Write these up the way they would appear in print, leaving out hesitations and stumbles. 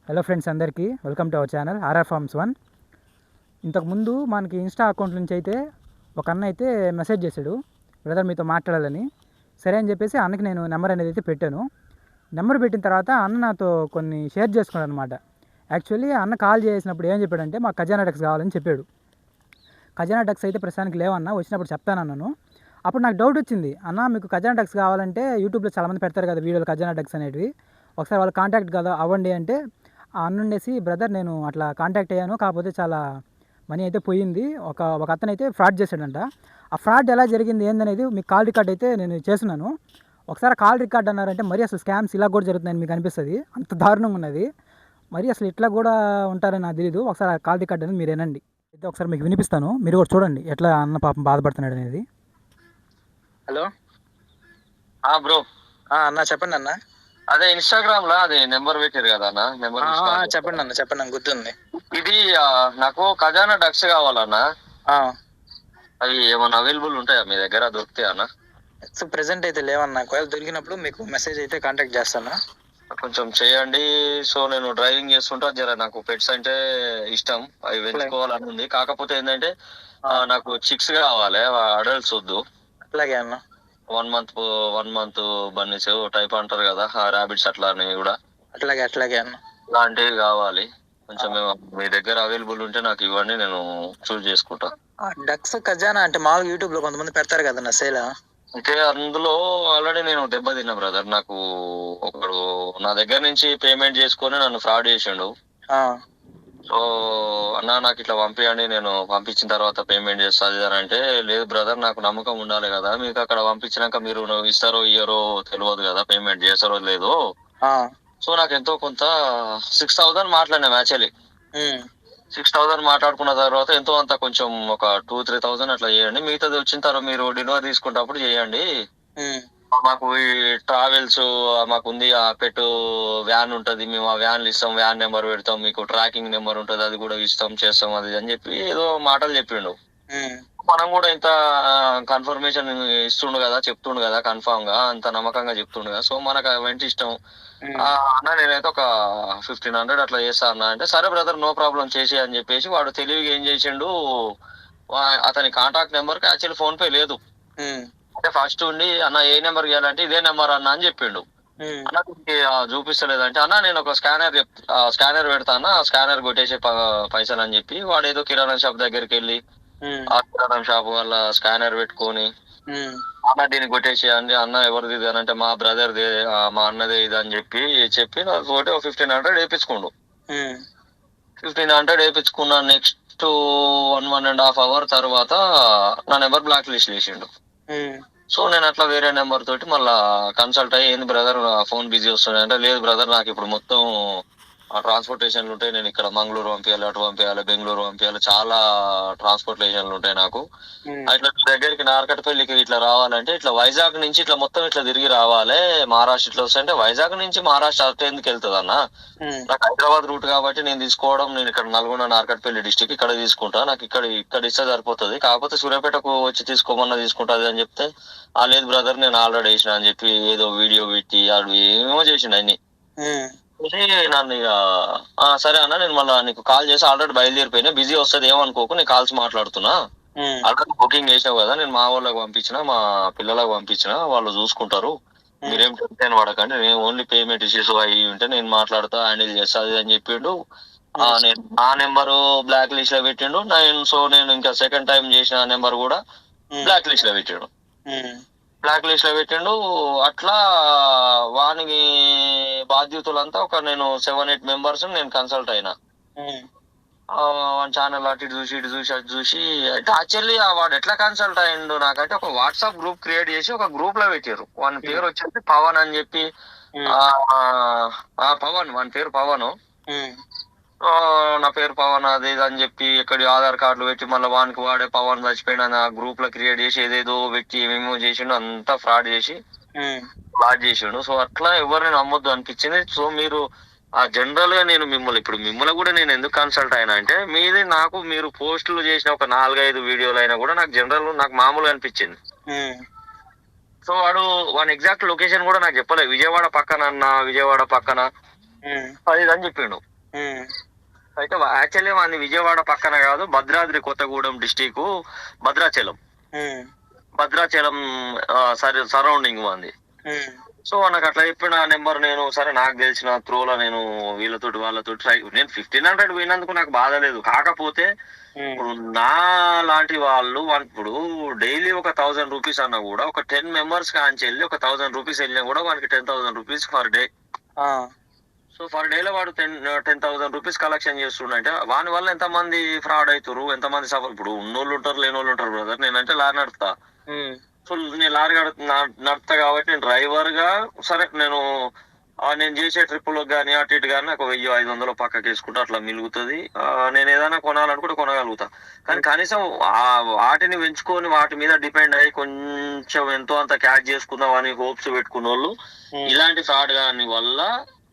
Hello friends, అందరికీ welcome to our channel RR farms 1. ఇంతకుముందు మనకి ఇన్స్టా అకౌంట్ నుంచి అయితే ఒక అన్న అయితే మెసేజ్ చేశాడు, బ్రదర్ మీతో మాట్లాడాలని. సరే అని చెప్పేసి అన్నకి నేను నెంబర్ అనేది అయితే పెట్టాను. నెంబర్ పెట్టిన తర్వాత అన్న నాతో కొన్ని షేర్ చేసుకున్నాడు అనమాట. యాక్చువల్లీ అన్న కాల్ చేసినప్పుడు ఏం చెప్పాడంటే మాకు ఖజానా డక్స్ కావాలని చెప్పాడు. ఖజానా డక్స్ అయితే ప్రస్తుతానికి లేవన్నా, వచ్చినప్పుడు చెప్తానన్నాను. అప్పుడు నాకు డౌట్ వచ్చింది, అన్న మీకు ఖజానా డక్స్ కావాలంటే యూట్యూబ్లో చాలామంది పెడతారు కదా వీడియోలు ఖజానా డక్స్ అనేటివి, ఒకసారి వాళ్ళు కాంటాక్ట్ కదా అవ్వండి అంటే ఆ అన్నుండేసి బ్రదర్ నేను అట్లా కాంటాక్ట్ అయ్యాను, కాకపోతే చాలా మనీ అయితే పోయింది, ఒక అతను అయితే ఫ్రాడ్ చేశాడంట. ఆ ఫ్రాడ్ ఎలా జరిగింది ఏందనేది మీకు కాల్ రికార్డ్ అయితే నేను చేస్తున్నాను. ఒకసారి కాల్ రికార్డ్ అన్నారంటే మరి అసలు స్కామ్స్ ఇలా కూడా జరుగుతుందని మీకు అనిపిస్తుంది, అంత దారుణంగా ఉన్నది. మరి అసలు ఇట్లా కూడా ఉంటారని నాకు తెలీదు. ఒకసారి ఆ కాల్ రికార్డ్ అనేది మీరు వినండి. అయితే ఒకసారి మీకు వినిపిస్తాను, మీరు కూడా చూడండి ఎట్లా అన్న పాపం బాధపడుతున్నాడు అనేది. హలో బ్రో, అన్న చెప్పండి అన్న. అదే ఇన్స్టాగ్రామ్ లో అది నెంబర్ పెట్టారు కదా అన్న, నెంబర్ చెప్పండి అన్న, చెప్పండి అన్న, గుర్తుంది. ఇది నాకు ఖజానా డక్స్ కావాలన్నా. అవి ఏమన్నా అవైలబుల్ ఉంటాయా మీ దగ్గర, దొరుకుతాయా అన్న? సో ప్రెసెంట్ అయితే లేవన్నా, ఒకవేళ దొరికినప్పుడు మీకు మెసేజ్ అయితే కాంటాక్ట్ చేస్తాను. కొంచెం చేయండి. సో నేను డ్రైవింగ్ చేస్తుంటా, జర నాకు పెట్స్ అంటే ఇష్టం, అవి పెంచుకోవాలని ఉంది. కాకపోతే ఏంటంటే నాకు చిక్స్ కావాలి, అడల్ట్స్ వద్దు. అట్లాగే అన్న. 1 month బన్నీస్ టైప్ అంటారు కదా, ర్యాబిట్స్ అట్లా కూడా అట్లాగే అన్న, లాంటివి కావాలి. కొంచెం మీ దగ్గర అవైలబుల్ ఉంటే నాకు ఇవ్వండి, నేను చూస్ చేసుకుంటా. డక్స్ ఖజానా అంటే మామూలుగా యూట్యూబ్ లో కొంతమంది పెడతారు కదన్న సేల్. అంటే అందులో ఆల్రెడీ నేను దెబ్బతిన్నా బ్రదర్. నాకు ఒకడు నా దగ్గర నుంచి పేమెంట్ చేసుకొని నన్ను ఫ్రాడ్ చేసిండు. సో అన్న నాకు ఇట్లా పంపించండి, నేను పంపించిన తర్వాత పేమెంట్ చేస్తుంది అని అంటే, లేదు బ్రదర్ నాకు నమ్మకం ఉండాలి కదా, మీకు అక్కడ పంపించినాక మీరు ఇస్తారో ఇయ్యారో తెలియదు కదా, పేమెంట్ చేస్తారో లేదో. సో నాకు ఎంతో కొంత 6,000 మాట్లాడినా యాక్చువల్లీ. 6,000 మాట్లాడుకున్న తర్వాత ఎంతో అంత కొంచెం ఒక 2-3,000 అట్లా చేయండి, మిగతాది వచ్చిన తర్వాత మీరు డెలివరీ తీసుకుంటప్పుడు చేయండి. మాకు ఈ ట్రావెల్స్ మాకు ఉంది, ఆ పెట్ వ్యాన్ ఉంటది, మేము ఆ వ్యాన్లు ఇస్తాం, వ్యాన్ నెంబర్ పెడతాం, మీకు ట్రాకింగ్ నెంబర్ ఉంటది, అది కూడా ఇస్తాం, చేస్తాం అది అని చెప్పి ఏదో మాటలు చెప్పిండు. మనం కూడా ఇంత కన్ఫర్మేషన్ ఇస్తుండు కదా, చెప్తుండు కదా, కన్ఫామ్ గా అంత నమ్మకంగా చెప్తుండు కదా. సో మనకు వెంట ఇష్టం. అన్న నేనైతే ఒక 1,500 అట్లా చేస్తా అన్న అంటే, సరే బ్రదర్ నో ప్రాబ్లం చేసి అని చెప్పేసి వాడు తెలివిగా ఏం చేసిండు, అతని కాంటాక్ట్ నెంబర్ కి యాక్చువల్లీ ఫోన్ పే లేదు. అంటే ఫస్ట్ ఉండి అన్న ఏ నెంబర్ ఇవ్వాలంటే ఇదే నెంబర్ అన్న అని చెప్పిండు. అన్న చూపిస్తలేదంటే, అన్న నేను ఒక స్కానర్ పెడతా అన్న, స్కానర్ కొట్టేసే పైసలు అని చెప్పి వాడు ఏదో కిరాణా షాప్ దగ్గరికి వెళ్ళి ఆ కిరాణా షాప్ వల్ల స్కానర్ పెట్టుకొని అన్న దీన్ని కొట్టేసేయండి, అన్న ఎవరిది ఇది అని అంటే మా బ్రదర్ది, మా అన్నదే ఇది అని చెప్పి నాకు ఒకటి 1,500 వేయించుకోండు. 1,500 వేయించుకున్న నెక్స్ట్ 1.5 hour తర్వాత నా నెంబర్ బ్లాక్ లిస్ట్ వేసిండు. సో నేను అట్లా వేరే నెంబర్ తోటి మళ్ళా కన్సల్ట్ అయ్యి, ఏంది బ్రదర్ ఫోన్ బిజీ వస్తుంది అంటే, లేదు బ్రదర్ నాకు ఇప్పుడు మొత్తం ట్రాన్స్పోర్టేషన్లు ఉంటాయి, నేను ఇక్కడ మంగళూరు పంపించాలి, అటు పంపించాలి, బెంగళూరు పంపించాలి, చాలా ట్రాన్స్పోర్టేషన్లు ఉంటాయి నాకు. ఇట్లా దగ్గరికి నార్కట్పల్లికి ఇట్లా రావాలంటే ఇట్లా వైజాగ్ నుంచి ఇట్లా మొత్తం ఇట్లా తిరిగి రావాలి, మహారాష్ట్ర ఇట్లా వస్తాయంటే వైజాగ్ నుంచి మహారాష్ట్ర అటు ఎందుకు వెళ్తుంది అన్న, నాకు హైదరాబాద్ రూట్ కాబట్టి నేను తీసుకోవడం, నేను ఇక్కడ నల్గొండ నార్కట్పల్లి డిస్టిక్ ఇక్కడ తీసుకుంటా, నాకు ఇక్కడ ఇస్తే సరిపోతుంది, కాకపోతే సూర్యాపేటకు వచ్చి తీసుకోమన్నా తీసుకుంటుంది అని చెప్తే, లేదు బ్రదర్ నేను ఆల్రెడీ వేసిన అని చెప్పి ఏదో వీడియో పెట్టి అవి ఏమేమో చేసిండు అన్ని. నన్ను ఇక సరే అన్న నేను మళ్ళీ నీకు కాల్ చేసి ఆల్రెడీ బయలుదేరిపోయినా, బిజీ వస్తుంది ఏమనుకోకు, నేను కాల్స్ మాట్లాడుతున్నా, ఆల్రెడీ బుకింగ్ చేసావు కదా, నేను మా వాళ్ళకి పంపించిన, మా పిల్లలకు పంపించిన, వాళ్ళు చూసుకుంటారు, మీరేం టెన్షన్ పడకండి, నేను ఓన్లీ పేమెంట్ ఇష్యూస్ అవి ఉంటే నేను మాట్లాడుతా, హ్యాండిల్ చేస్తా అది అని చెప్పిండు. నేను ఆ నెంబర్ బ్లాక్ లిస్ట్ లో పెట్టిండు. నేను ఇంకా సెకండ్ టైం చేసిన నెంబర్ కూడా బ్లాక్ లిస్ట్ లో పెట్టిండు. అట్లా వానికి బాధ్యతలంతా ఒక నేను 7-8 మెంబర్స్ నేను కన్సల్ట్ అయినా. ఛానల్ అటు చూసి అయితే యాక్చువల్లీ వాడు ఎట్లా కన్సల్ట్ అయ్యిండు నాకంటే, ఒక వాట్సాప్ గ్రూప్ క్రియేట్ చేసి ఒక గ్రూప్ లో పెట్టారు. వాని పేరు వచ్చేసి పవన్ అని చెప్పి, పవన్ వాని పేరు పవన్. నా పేరు పవన్ అది ఇది అని చెప్పి ఎక్కడి ఆధార్ కార్డులు పెట్టి మళ్ళీ వానికి వాడే పవన్ చచ్చిపోయిన నా గ్రూప్ లో క్రియేట్ చేసి ఏదేదో పెట్టి ఏమేమో చేసిండు, అంతా ఫ్రాడ్ చేసి బ్లాక్ చేసిండు. సో అట్లా ఎవరిని నమ్మొద్దు అనిపించింది. సో మీరు జనరల్ గా నేను మిమ్మల్ని కూడా నేను ఎందుకు కన్సల్ట్ అయినా అంటే, మీరు పోస్టులు చేసిన ఒక 4-5 వీడియోలు అయినా కూడా నాకు మామూలుగా అనిపించింది. సో వాని ఎగ్జాక్ట్ లొకేషన్ కూడా నాకు చెప్పలేదు, విజయవాడ పక్కన అది అని చెప్పిండు. అయితే యాక్చువల్లీ వాడిని విజయవాడ పక్కన కాదు, భద్రాద్రి కొత్తగూడెం డిస్టిక్, భద్రాచలం సరౌండింగ్ మంది. సో నాకు అట్లా చెప్పిన నెంబర్ నేను సరే నాకు తెలిసిన త్రోలో నేను వీళ్ళతోటి వాళ్ళతోటి నేను 1500 పోయినందుకు నాకు బాధ లేదు. కాకపోతే ఇప్పుడు నా లాంటి వాళ్ళు ఇప్పుడు డైలీ ఒక 1000 రూపీస్ అన్నా కూడా ఒక 10 మెంబర్స్ కాంచి వెళ్ళి ఒక 1000 రూపీస్ వెళ్ళినా కూడా వానికి 10,000 rupees for day. So for డేలో వాడు 10,000 రూపీస్ కలెక్షన్ చేస్తుండే. వాని వల్ల ఎంత మంది ఫ్రాడ్ అవుతారు, ఎంత మంది సఫర్. ఇప్పుడు ఉన్నోళ్ళు ఉంటారు, లేని వాళ్ళు ఉంటారు బ్రదర్. నేనంటే లారీ నడుపుతా. సో నేను లారీ నడుపుతా కాబట్టి నేను డ్రైవర్ గా సరే నేను చేసే ట్రిప్పులకు కానీ అటు ఇటు కానీ నాకు 1,000-500 పక్కకి వేసుకుంటా అట్లా మిలుగుతుంది. నేను ఏదైనా కొనాలనుకుంటే కొనగలుగుతా. కానీ కనీసం వాటిని పెంచుకొని వాటి మీద డిపెండ్ అయ్యి కొంచెం ఎంతో అంత క్యాచ్ చేసుకుందాం అని హోప్స్ పెట్టుకున్న వాళ్ళు ఇలాంటి ఫ్రాడ్ గాని వల్ల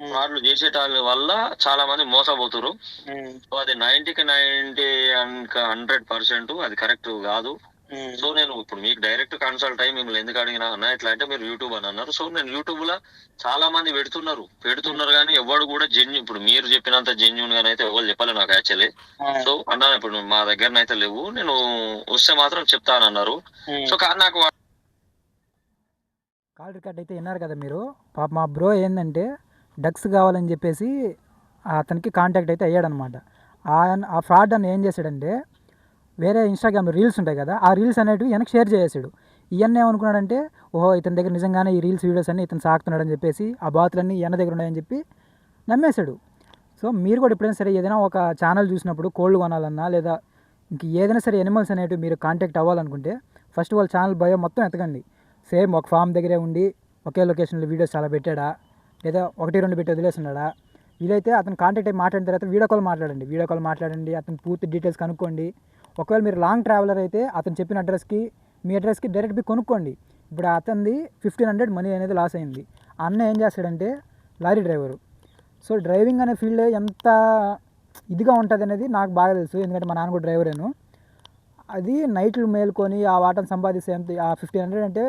ఫ్రాడ్లు చేసేటాల వల్ల చాలా మంది మోసపోతున్నారు. సో అది 90కి 100% అది కరెక్ట్ కాదు. సో నేను ఇప్పుడు మీకు డైరెక్ట్ కన్సల్ట్ అయ్యి మిమ్మల్ని ఎందుకు అడిగినా అన్న ఇట్లా అంటే మీరు యూట్యూబ్ అని అన్నారు. సో నేను యూట్యూబ్ లో చాలా మంది పెడుతున్నారు కానీ ఎవరు కూడా ఇప్పుడు మీరు చెప్పినంత జెన్యున్ గానైతే ఎవరు చెప్పాలి నాకు యాక్చువల్లీ. సో అన్నా ఇప్పుడు మా దగ్గర అయితే లేవు, నేను వస్తే మాత్రం చెప్తానన్నారు. సో కానీ నాకు కాల్ రికార్డ్ అయితే విన్నారు కదా మీరు. పాప మా బ్రో ఏంటంటే డక్స్ కావాలని చెప్పేసి అతనికి కాంటాక్ట్ అయితే అయ్యాడనమాట. ఆ ఫ్రాడ్ అని ఏం చేశాడంటే వేరే ఇన్స్టాగ్రామ్లో రీల్స్ ఉంటాయి కదా, ఆ రీల్స్ అనేటివి వెనక్కి షేర్ చేసాడు. ఇవన్నీ ఏమనుకున్నాడంటే ఓహో ఇతని దగ్గర నిజంగానే ఈ రీల్స్ వీడియోస్ అన్నీ ఇతను సాగుతున్నాడని చెప్పేసి ఆ బాతులన్నీ ఈయన దగ్గర ఉన్నాయని చెప్పి నమ్మేశాడు. సో మీరు కూడా ఎప్పుడైనా సరే ఏదైనా ఒక ఛానల్ చూసినప్పుడు కోళ్ళు కొనాలన్నా లేదా ఇంక ఏదైనా సరే ఎనిమల్స్ అనేటివి మీరు కాంటాక్ట్ అవ్వాలనుకుంటే ఫస్ట్ వాళ్ళ ఛానల్ బయో మొత్తం ఎతకండి. సేమ్ ఒక ఫామ్ దగ్గరే ఉండి ఒకే లొకేషన్లో వీడియోస్ చాలా పెట్టాడా లేదా 1-2 పెట్టి వదిలేస్తున్నాడా. వీలైతే అతను కాంటాక్ట్ అయ్యి మాట్లాడిన తర్వాత వీడియో కాల్ మాట్లాడండి. అతను పూర్తి డీటెయిల్స్ కనుక్కోండి. ఒకవేళ మీరు లాంగ్ ట్రావెలర్ అయితే అతను చెప్పిన అడ్రస్కి మీ అడ్రస్కి డైరెక్ట్ పోయి కొనుక్కోండి. ఇప్పుడు అతనిది 1,500 మనీ అనేది లాస్ అయింది. అన్న ఏం చేస్తాడంటే లారీ డ్రైవరు. సో డ్రైవింగ్ అనే ఫీల్డ్ ఎంత ఇదిగా ఉంటుంది అనేది నాకు బాగా తెలుసు, ఎందుకంటే మా నాన్న కూడా డ్రైవరేను. అది నైట్లు మేలుకొని ఆ వాటను సంపాదిస్తే ఎంత ఆ 1,500 అంటే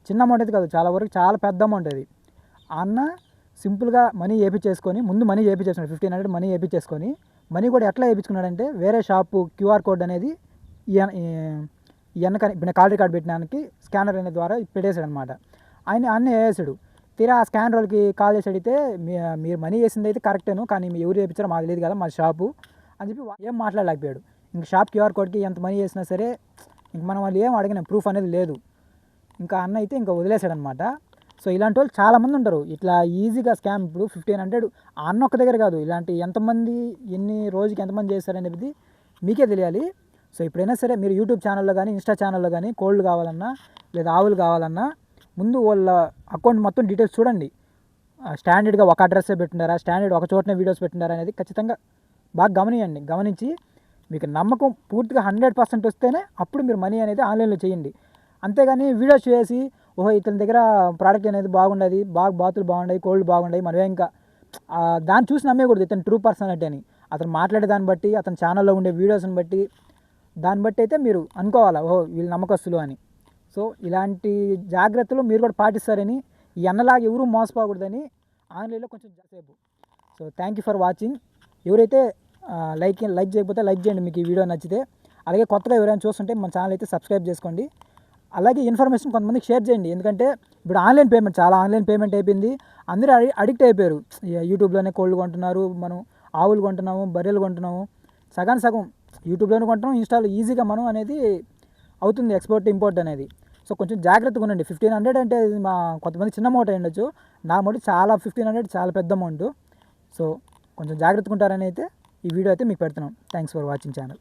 చిన్న అమౌంట్ అయితే కాదు, చాలా వరకు చాలా పెద్ద అమౌంట్ అది. అన్న సింపుల్గా మనీ వేయించేసుకొని ముందు మనీ వేయించేసుకున్నాడు. 1,500 మనీ వేయించేసుకొని మనీ కూడా ఎట్లా వేయించుకున్నాడంటే వేరే షాపు క్యూఆర్ కోడ్ అనేది ఇప్పుడు కాల్ రికార్డ్ పెట్టడానికి స్కానర్ అనే ద్వారా పెట్టేశాడు అనమాట. అన్నీ వేసాడు. తీరా ఆ స్కానర్ వాళ్ళకి కాల్ చేసి అడిగితే మీరు మనీ వేసింది అయితే కరెక్టేను, కానీ మీరు ఎవరు వేయించారో మాకు తెలియదు కదా, మా షాపు అని చెప్పి ఏం మాట్లాడలేకపోయాడు. ఇంక షాప్ క్యూఆర్ కోడ్కి ఎంత మనీ వేసినా సరే ఇంక మనం వాళ్ళు ఏం అడిగిన ప్రూఫ్ అనేది లేదు. ఇంకా అన్న అయితే ఇంకా వదిలేశాడనమాట. సో ఇలాంటి వాళ్ళు చాలామంది ఉంటారు ఇట్లా ఈజీగా స్కామ్. ఇప్పుడు 1,500 అన్న ఒక్క దగ్గర కాదు, ఇలాంటి ఎంతమంది రోజుకి ఎంతమంది చేస్తారనేది మీకే తెలియాలి. సో ఎప్పుడైనా సరే మీరు యూట్యూబ్ ఛానల్లో కానీ ఇన్స్టా ఛానల్లో కానీ కోళ్ళు కావాలన్నా లేదా ఆవులు కావాలన్నా ముందు వాళ్ళ అకౌంట్ మొత్తం డీటెయిల్స్ చూడండి. స్టాండర్డ్గా ఒక అడ్రస్సే పెట్టున్నారా, స్టాండర్డ్ ఒక చోటనే వీడియోస్ పెట్టినారా అనేది ఖచ్చితంగా బాగా గమనించి మీకు నమ్మకం పూర్తిగా 100% వస్తేనే అప్పుడు మీరు మనీ అనేది ఆన్లైన్లో చేయండి. అంతేగాని వీడియోస్ చేసి ఓహో ఇతని దగ్గర ప్రోడక్ట్ అనేది బాగుండదు, బాతులు బాగుంటాయి, కోళ్ళు బాగుంటాయి, మనమే ఇంకా దాన్ని చూసి నమ్మేయకూడదు ఇతను ట్రూ పర్సనాలిటీ అని. అతను మాట్లాడే దాన్ని బట్టి అతని ఛానల్లో ఉండే వీడియోస్ని బట్టి దాన్ని బట్టి అయితే మీరు అనుకోవాలా ఓహో వీళ్ళు నమ్మకస్తులు అని. సో ఇలాంటి జాగ్రత్తలు మీరు కూడా పాటిస్తారని, ఈ అన్నలాగా ఎవరూ మోసపోకూడదని ఆన్లైన్లో కొంచెం సేపు. So thank you for watching. ఎవరైతే లైక్ చేయకపోతే లైక్ చేయండి మీకు ఈ వీడియో నచ్చితే. అలాగే కొత్తగా ఎవరైనా చూస్తుంటే మన ఛానల్ అయితే సబ్స్క్రైబ్ చేసుకోండి. అలాగే ఇన్ఫర్మేషన్ కొంతమందికి షేర్ చేయండి, ఎందుకంటే ఇప్పుడు ఆన్లైన్ పేమెంట్ అయిపోయింది. అందరూ అడిక్ట్ అయిపోయారు. యూట్యూబ్లోనే కోళ్ళు కొంటున్నారు, మనం ఆవులు కొంటున్నాము, బర్రెలు కొంటున్నాము, సగం యూట్యూబ్లోనే కొంటున్నాం, ఇన్స్టాలో ఈజీగా మనం అనేది అవుతుంది ఎక్స్పోర్ట్ ఇంపోర్ట్ అనేది. సో కొంచెం జాగ్రత్తగా ఉండండి. 1,500 అంటే మా కొంతమంది చిన్న అమౌంట్ అయి ఉండొచ్చు, నా అమౌంట్ 1,500 చాలా పెద్ద అమౌంట్. సో కొంచెం జాగ్రత్తగా ఉంటారని అయితే ఈ వీడియో అయితే మీకు పెడుతున్నాం. Thanks for watching channel.